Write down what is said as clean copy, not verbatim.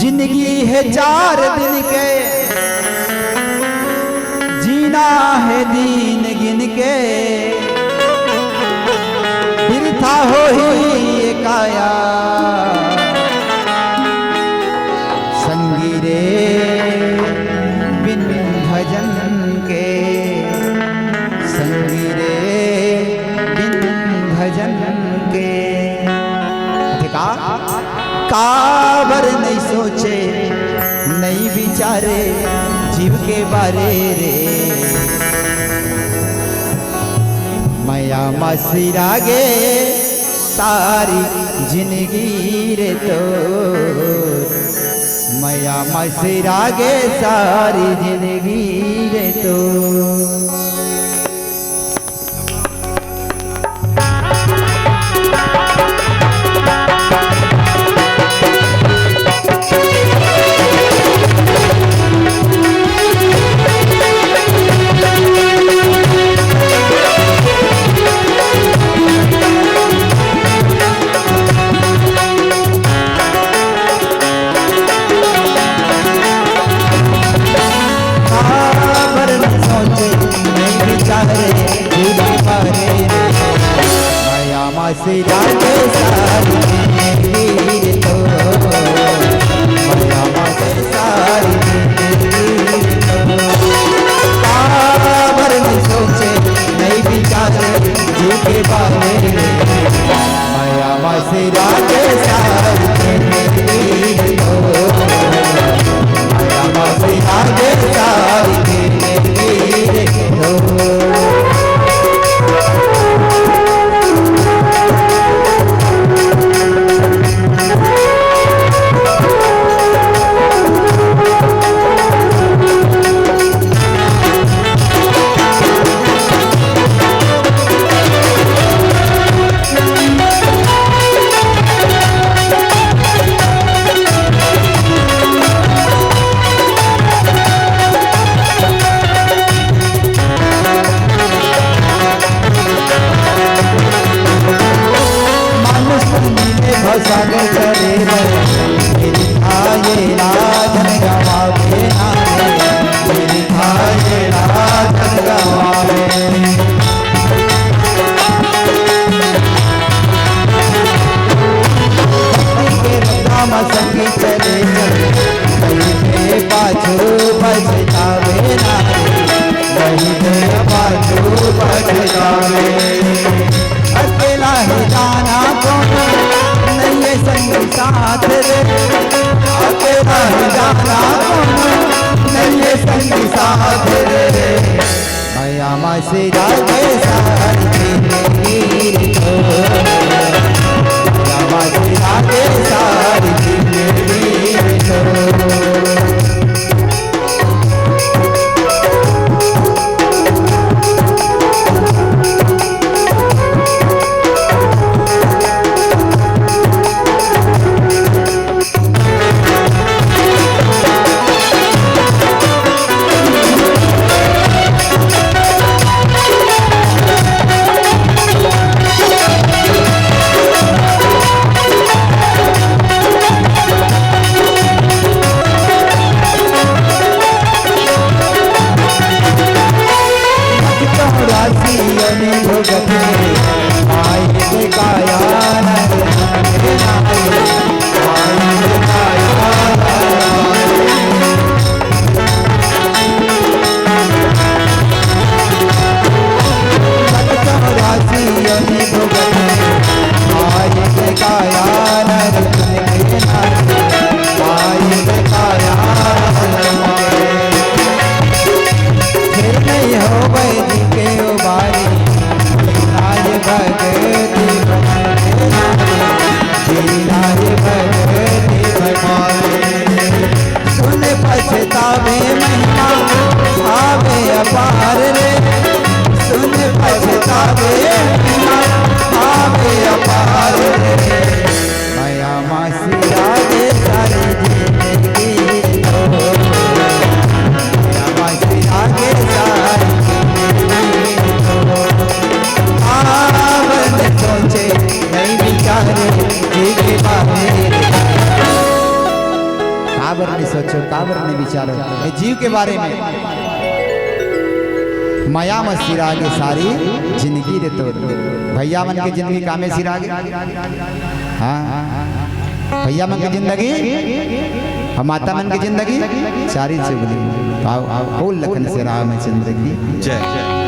जिंदगी है 4 दिन के, जीना है दिन गिन के, बिरथा हो ही ये काया संगी रे बिन भजन के, संगी रे बिन भजन के। काबर नहीं सोचे नहीं विचारे जीव के बारे रे, माया मसिरागे सारी जिंदगी रे तो, माया मसिरागे सारी जिंदगी रे तो। मसिरा के सारी जिंदगी रे तो, माया मसिरा सारी जिंदगी रे तो। काबर नहीं सोचे नहीं विचारे जीव के बारे रे, माया मसिरा के सारी जिंदगी रे तो, माया मसिरा के सारी जिंदगी रे तो। सागर चले मेरी थाये राजन गवावे नारे, मेरी थाये राजन गवावे। राम संगी चले वही के पाछू बजतावे नारे, वही के पाछू बजतावे। अकेला ही जाना कौन नहीं है संगी साथ रे, अकेला ही जाना कौन नहीं है संगी साथ रे, माया मसिरा के सारी जिंदगी रे तो, माया मसिरा के सारी जिंदगी रे तो। काबर ने सोचो काबर ने विचारो ये जीव के बारे में माया में सिरागे सारी जिंदगी रे तो भैया मन की जिंदगी कामे सिरागे हाँ भैया मन की जिंदगी और माता मन की जिंदगी सारी चुगली आओ आओ लखन से राम चंद्र की जय।